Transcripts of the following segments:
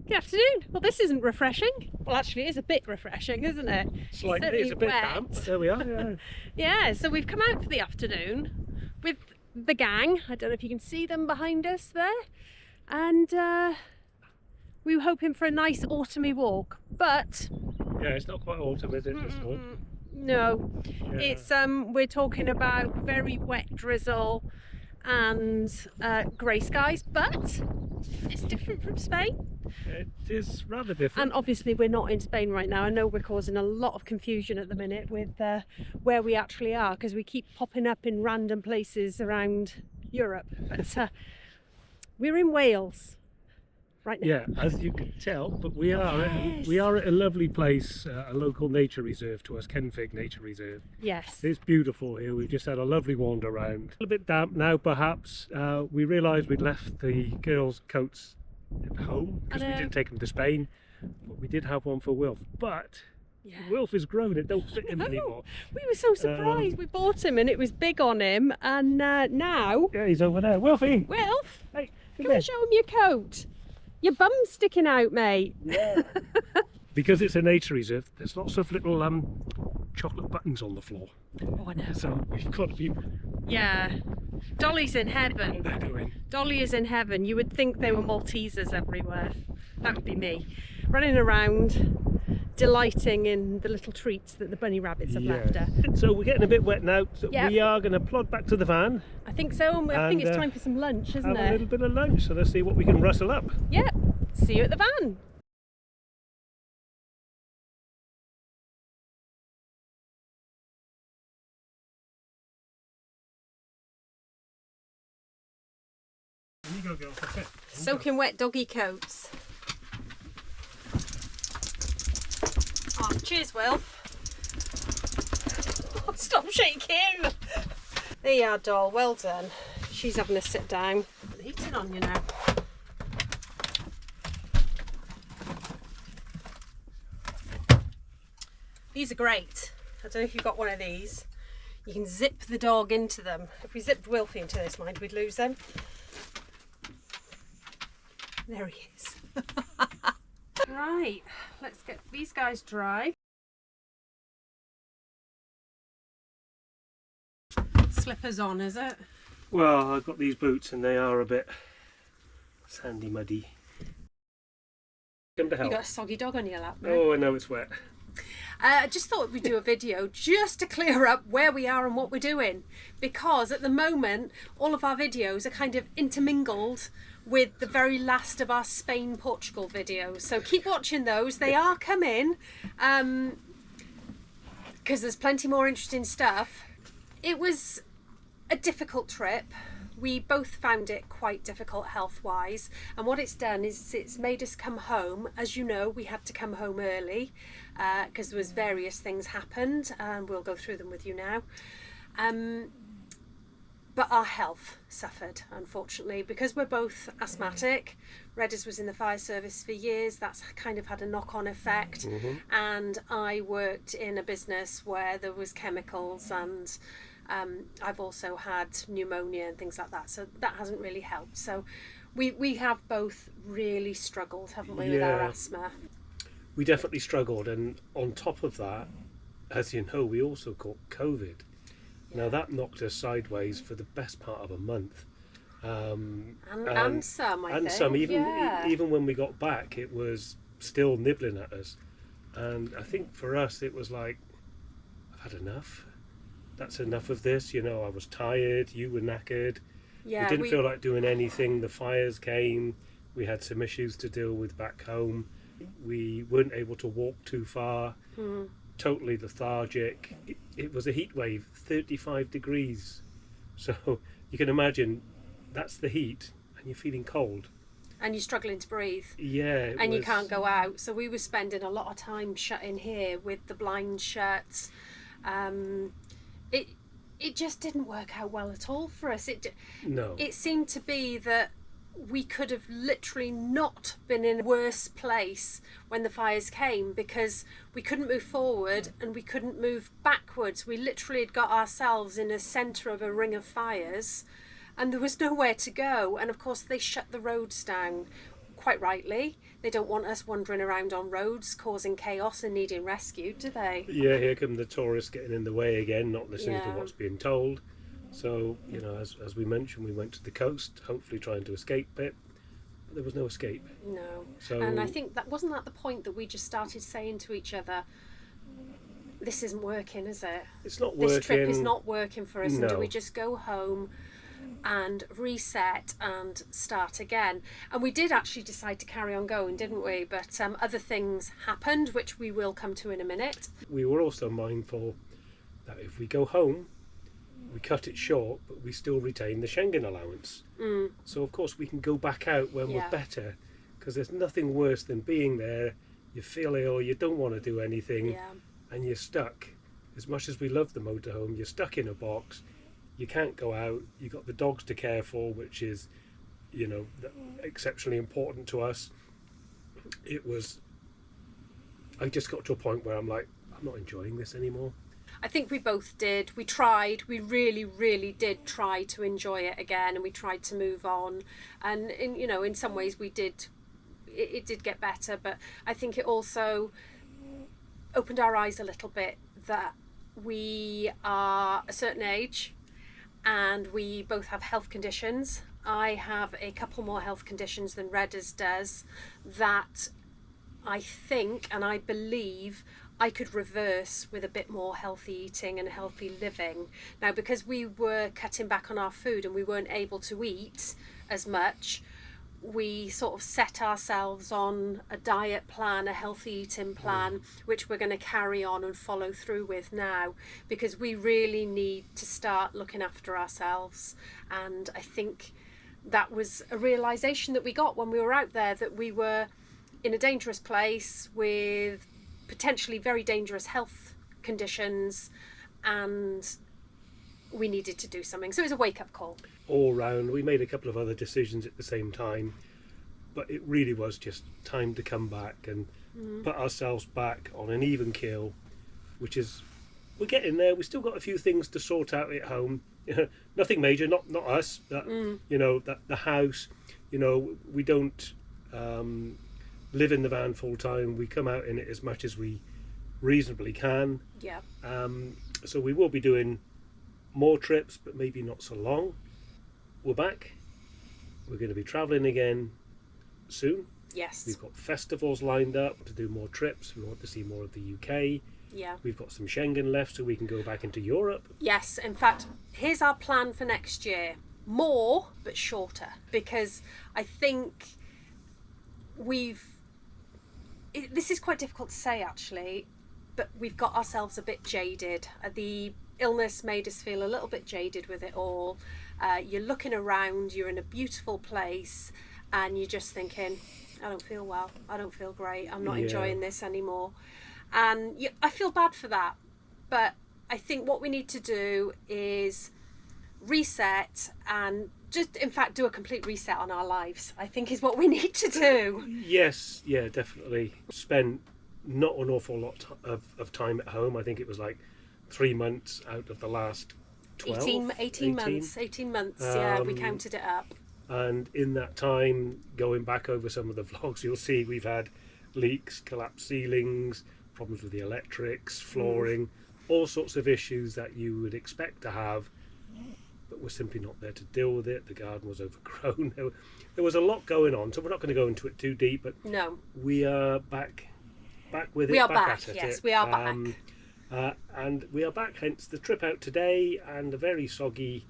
Good afternoon. Well, this isn't refreshing. Well, actually, it is a bit refreshing, isn't it? Slightly, it's a bit damp, but there we are. Yeah. Yeah, so we've come out for the afternoon with the gang. I don't know if you can see them behind us there. And we were hoping for a nice autumny walk, but... Yeah, it's not quite autumn, is it, this one? No, Yeah. it's we're talking about very wet drizzle and grey skies, but it's different from Spain. It is rather different. And obviously we're not in Spain right now. I know we're causing a lot of confusion at the minute with where we actually are, because we keep popping up in random places around Europe. But we're in Wales right now. Yeah, as you can tell, but we are at a lovely place, a local nature reserve to us, Kenfig Nature Reserve. Yes. It's beautiful here. We've just had a lovely wander around. A little bit damp now, perhaps. We realised we'd left the girls' coats at home because we didn't take them to Spain, but we did have one for Wilf. But Yeah. Wilf is grown; it don't fit him anymore. We were so surprised. We bought him and it was big on him, and now... Yeah, he's over there. Wilfie! Wilf, Hey, come and show him your coat. Your bum's sticking out, mate. Yeah. Because it's a nature reserve, there's lots of little chocolate buttons on the floor. Oh, I know. So we've got to be... Yeah. Dolly's in heaven. What they're doing. Dolly is in heaven. You would think there were Maltesers everywhere. That would be me. Running around, delighting in the little treats that the bunny rabbits have left her. So we're getting a bit wet now, so Yep. we are going to plod back to the van. I think so, and I think And, it's time for some lunch, isn't Have a it? little bit of lunch, so let's see what we can rustle up. Yeah. See you at the van. You go, girl, that's it. Soaking wet doggy coats. Oh, cheers, Will. Oh, stop shaking. There you are, doll. Well done. She's having a sit down. Put the heating on you now. These are great. I don't know if you've got one of these. You can zip the dog into them. If we zipped Wilfie into this, mind, we'd lose them. There he is. Right, let's get these guys dry. Slippers on, is it? Well, I've got these boots and they are a bit sandy muddy. Come to help. You got a soggy dog on your lap, mate. Oh, I know it's wet. I just thought we'd do a video just to clear up where we are and what we're doing, because at the moment all of our videos are kind of intermingled with the very last of our Spain-Portugal videos, so keep watching those. They are coming because there's plenty more interesting stuff. It was a difficult trip. We both found it quite difficult health-wise, and what it's done is it's made us come home. As you know, we had to come home early because there was various things happened, and we'll go through them with you now. But our health suffered, unfortunately, because we're both asthmatic. Redders was in the fire service for years. That's kind of had a knock-on effect. And I worked in a business where there was chemicals, and I've also had pneumonia and things like that. So that hasn't really helped. So we have both really struggled, haven't we, with our asthma? We definitely struggled, and on top of that, as you know, we also caught COVID. Now that knocked us sideways for the best part of a month. And some, I and think. some, even when we got back, it was still nibbling at us. And I think for us, it was like, I've had enough. That's enough of this. You know, I was tired, you were knackered. Yeah, we didn't feel like doing anything. The fires came. We had some issues to deal with back home. We weren't able to walk too far. Totally lethargic. It was a heat wave, 35 degrees. So you can imagine that's the heat and you're feeling cold. And you're struggling to breathe. Yeah. And you can't go out. So we were spending a lot of time shut in here with the blinds shut. It just didn't work out well at all for us. No. It seemed to be that we could have literally not been in a worse place when the fires came, because we couldn't move forward and we couldn't move backwards. We literally had got ourselves in a centre of a ring of fires and there was nowhere to go. And of course they shut the roads down quite rightly. They don't want us wandering around on roads causing chaos and needing rescued, do they? Yeah, here come the tourists getting in the way again, not listening to Yeah. what's being told. So, you know, as we mentioned, we went to the coast, hopefully trying to escape it, but there was no escape. No. So, And I think that wasn't that the point that we just started saying to each other, this isn't working, is it? it's not working. This trip is not working for us. No. And do we just go home and reset and start again? And we did actually decide to carry on going, didn't we? But other things happened, which we will come to in a minute. We were also mindful that if we go home, we cut it short, but we still retain the Schengen allowance. So, of course, we can go back out when Yeah. we're better, because there's nothing worse than being there. You feel ill, you don't want to do anything, Yeah. and you're stuck. As much as we love the motorhome, you're stuck in a box. You can't go out. You've got the dogs to care for, which is, you know, exceptionally important to us. I just got to a point where I'm like, I'm not enjoying this anymore. I think we both did. We tried. We really, really did try to enjoy it again, and we tried to move on. And in some ways we did. It did get better, but I think it also opened our eyes a little bit that we are a certain age, and we both have health conditions. I have a couple more health conditions than Redders does that I think and I believe I could reverse with a bit more healthy eating and healthy living. Now, because we were cutting back on our food and we weren't able to eat as much, we sort of set ourselves on a diet plan, a healthy eating plan, which we're going to carry on and follow through with now, because we really need to start looking after ourselves. And I think that was a realisation that we got when we were out there, that we were in a dangerous place with potentially very dangerous health conditions, and we needed to do something. So it was a wake-up call. All round, we made a couple of other decisions at the same time, but it really was just time to come back and put ourselves back on an even keel, which is, we're getting there. We still got a few things to sort out at home. Nothing major, not us, that the house, we don't live in the van full time. We come out in it as much as we reasonably can. Yeah. So we will be doing more trips, but maybe not so long. We're back. We're going to be travelling again soon. Yes. We've got festivals lined up to do more trips. We want to see more of the UK. Yeah. We've got some Schengen left, so we can go back into Europe. Yes. In fact, here's our plan for next year. More, but shorter. Because I think this is quite difficult to say actually, but we've got ourselves a bit jaded. The illness made us feel a little bit jaded with it all. You're looking around, you're in a beautiful place, and you're just thinking, I don't feel well, I don't feel great, I'm not enjoying this anymore. And I feel bad for that, but I think what we need to do is reset and just, in fact, do a complete reset on our lives, I think is what we need to do. Yes, yeah, definitely. Spent not an awful lot of time at home. I think it was like 3 months out of the last 12? 18 months, yeah, we counted it up. And in that time, going back over some of the vlogs, you'll see we've had leaks, collapsed ceilings, problems with the electrics, flooring, all sorts of issues that you would expect to have, but we're simply not there to deal with it. The garden was overgrown. There was a lot going on, so we're not going to go into it too deep, but no, we are back with it. We are back, at it. yes, we are back. And we are back, hence the trip out today, and a very soggy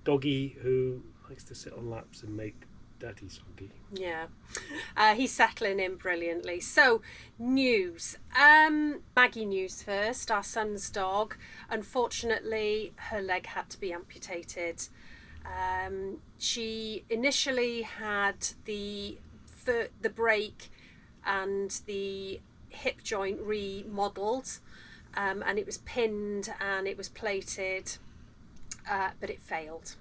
doggy who likes to sit on laps and make daddy soggy. Yeah, he's settling in brilliantly. So, news. Maggie news first. Our son's dog. Unfortunately, her leg had to be amputated. She initially had the break and the hip joint remodelled, and it was pinned and it was plated, but it failed.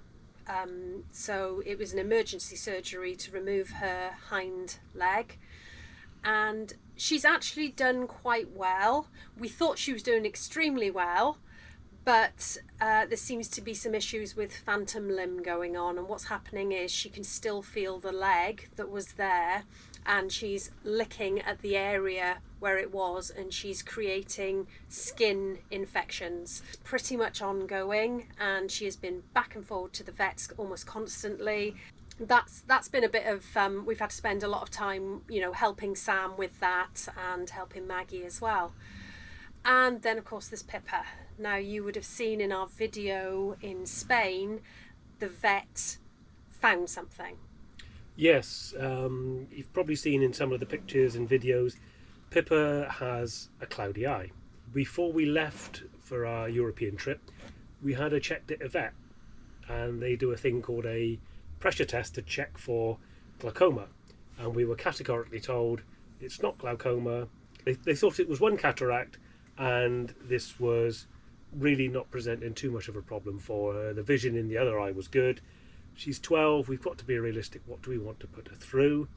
So it was an emergency surgery to remove her hind leg, and she's actually done quite well. We thought she was doing extremely well, but there seems to be some issues with phantom limb going on, and what's happening is she can still feel the leg that was there, and she's licking at the area where it was, and she's creating skin infections. Pretty much ongoing, and she has been back and forward to the vets almost constantly. That's been a bit of we've had to spend a lot of time, you know, helping Sam with that and helping Maggie as well. And then of course there's Pippa. Now, you would have seen in our video in Spain, the vet found something. Yes, you've probably seen in some of the pictures and videos, Pippa has a cloudy eye. Before we left for our European trip, we had her checked at a vet, and they do a thing called a pressure test to check for glaucoma, and we were categorically told it's not glaucoma. They thought it was one cataract, and this was really not presenting too much of a problem for her. The vision in the other eye was good. She's 12, we've got to be realistic. What do we want to put her through?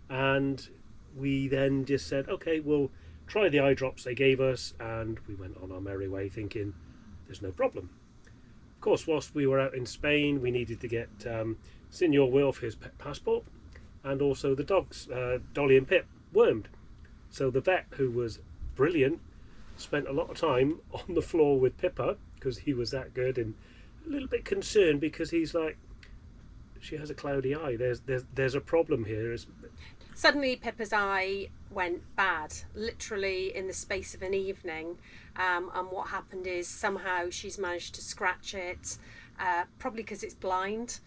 And we then just said, okay, we'll try the eye drops they gave us, and we went on our merry way thinking there's no problem. Of course, whilst we were out in Spain, we needed to get Senor Wilf his pet passport, and also the dogs, Dolly and Pip, wormed. So the vet, who was brilliant, spent a lot of time on the floor with Pippa because he was that good, and a little bit concerned because he's like, she has a cloudy eye. There's a problem here. Suddenly Pippa's eye went bad, literally in the space of an evening, and what happened is somehow she's managed to scratch it, probably because it's blind,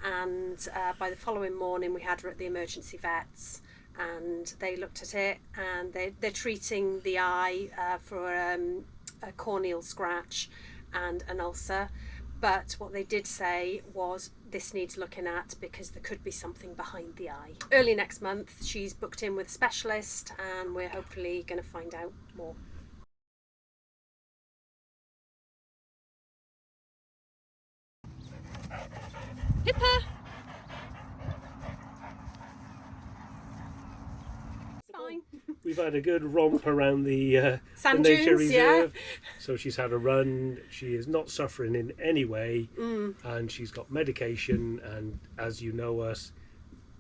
and by the following morning we had her at the emergency vets, and they looked at it, and they're treating the eye for a corneal scratch and an ulcer. But what they did say was this needs looking at because there could be something behind the eye. Early next month she's booked in with a specialist, and we're hopefully going to find out more. Pippa! Fine. We've had a good romp around the Sand nature dunes, reserve. yeah. So she's had a run. She is not suffering in any way, and she's got medication. And as you know us,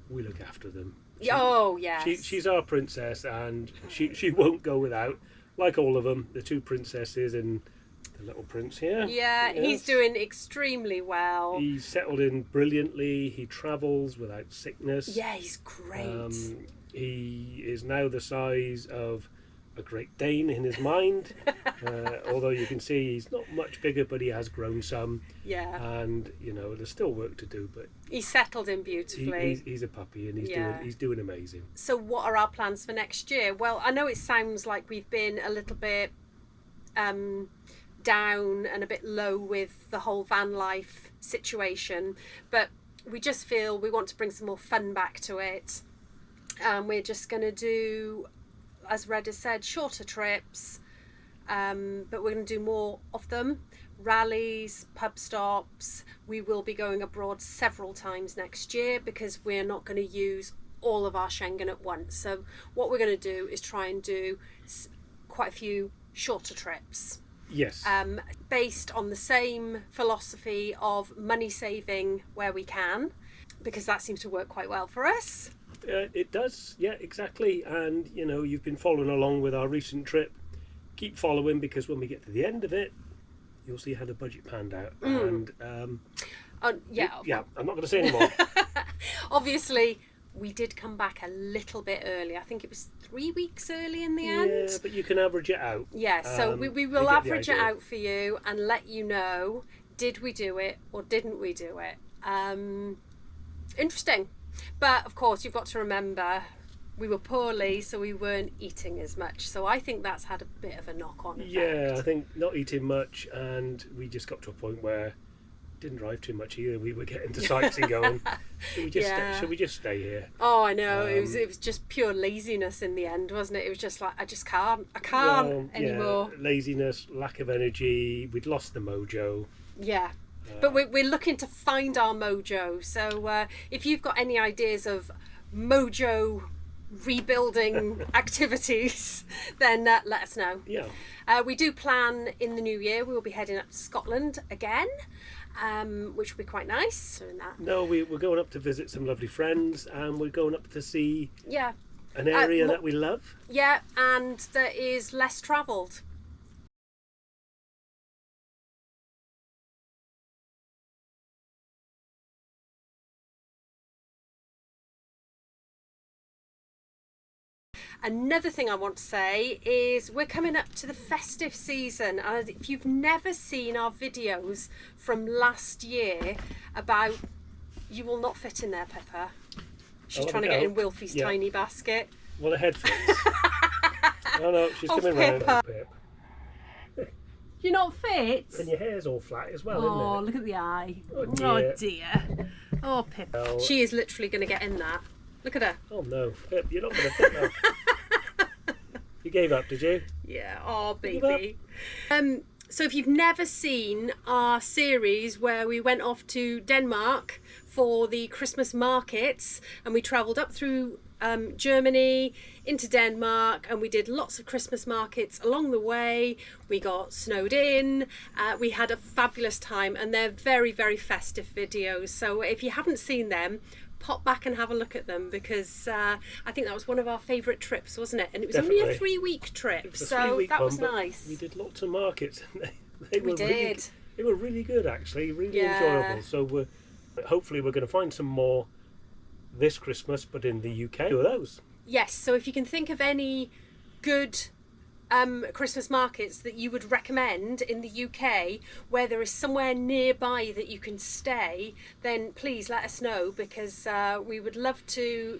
we look after them. Oh yes. She's our princess, and she won't go without. Like all of them, the two princesses and the little prince here. Yeah, yes. He's doing extremely well. He's settled in brilliantly. He travels without sickness. Yeah, he's great. He is now the size of a Great Dane in his mind, although you can see he's not much bigger, but he has grown some. Yeah. And you know, there's still work to do, but he's settled in beautifully. He's a puppy, and he's doing amazing. So what are our plans for next year? Well, I know it sounds like we've been a little bit down and a bit low with the whole van life situation, but we just feel we want to bring some more fun back to it. We're just going to do, as Red has said, shorter trips, but we're going to do more of them. Rallies, pub stops. We will be going abroad several times next year because we're not going to use all of our Schengen at once. So what we're going to do is try and do quite a few shorter trips. Yes. Based on the same philosophy of money saving where we can, because that seems to work quite well for us. It does, yeah, exactly. And you know, you've been following along with our recent trip. Keep following, because when we get to the end of it, you'll see how the budget panned out. And I'm not going to say any more. Obviously, we did come back a little bit early. I think it was 3 weeks early in the end. Yeah, but you can average it out. Yeah, so we will average it out for you and let you know, did we do it or didn't we do it? Interesting. But of course, you've got to remember, we were poorly, so we weren't eating as much. So I think that's had a bit of a knock-on effect. Yeah, I think not eating much, and we just got to a point where didn't drive too much either. We were getting to sites and going, should we just stay here? Oh, I know. It was just pure laziness in the end, wasn't it? It was just like, I can't anymore. Yeah, laziness, lack of energy. We'd lost the mojo. Yeah. But we're looking to find our mojo. So if you've got any ideas of mojo rebuilding activities, then let us know. Yeah. We do plan in the new year, we will be heading up to Scotland again, which will be quite nice. Doing that. No, we're going up to visit some lovely friends, and we're going up to see An area that we love. Yeah, and that is less travelled. Another thing I want to say is we're coming up to the festive season, and if you've never seen our videos from last year about, you will not fit in there, Pippa. She's trying to get in Wilfie's tiny basket. Well, the head fits. No, she's coming round. Pippa. You're not fit? And your hair's all flat as well, isn't it? Oh, look at the eye. Oh, dear. Oh, dear. Oh, Pippa. Well, she is literally going to get in that. Look at her. Oh, no. Pip, you're not going to fit now. You gave up, did you? Yeah, oh baby. So if you've never seen our series where we went off to Denmark for the Christmas markets, and we travelled up through Germany into Denmark, and we did lots of Christmas markets along the way. We got snowed in, we had a fabulous time, and they're very, very festive videos. So if you haven't seen them, pop back and have a look at them, because I think that was one of our favourite trips, wasn't it? And it was only a 3-week trip, so that was nice. We did lots of markets, and they were really good, actually, really enjoyable. So hopefully we're going to find some more this Christmas, but in the UK. Two of those. Yes, so if you can think of any good Christmas markets that you would recommend in the UK, where there is somewhere nearby that you can stay, then please let us know, because we would love to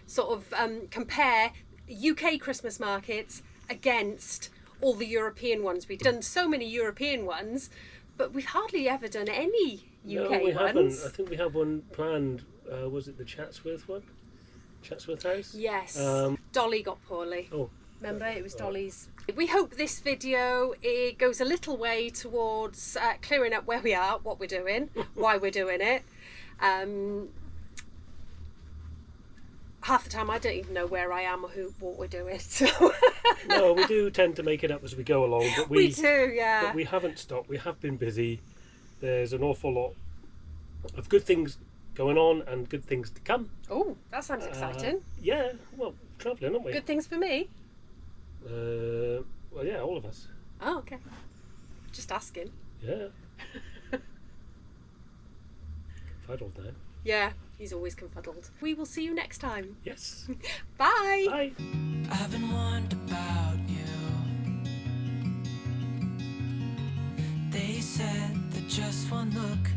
sort of compare UK Christmas markets against all the European ones. We've done so many European ones, but we've hardly ever done any UK No, we ones. haven't. I think we have one planned. Was it the Chatsworth one? Chatsworth House? Yes. Dolly got poorly. Oh. Remember, it was Dolly's. We hope this video goes a little way towards clearing up where we are, what we're doing, why we're doing it. Half the time I don't even know where I am or what we're doing. So. No, we do tend to make it up as we go along, but we do, yeah. But we haven't stopped. We have been busy. There's an awful lot of good things going on and good things to come. Oh, that sounds exciting. Yeah, well, travelling, aren't we? Good things for me. Well, yeah, all of us. Oh, okay. Just asking. Yeah. Confuddled now. Yeah, he's always confuddled. We will see you next time. Yes. Bye. Bye. I've been wondering about you. They said that just one look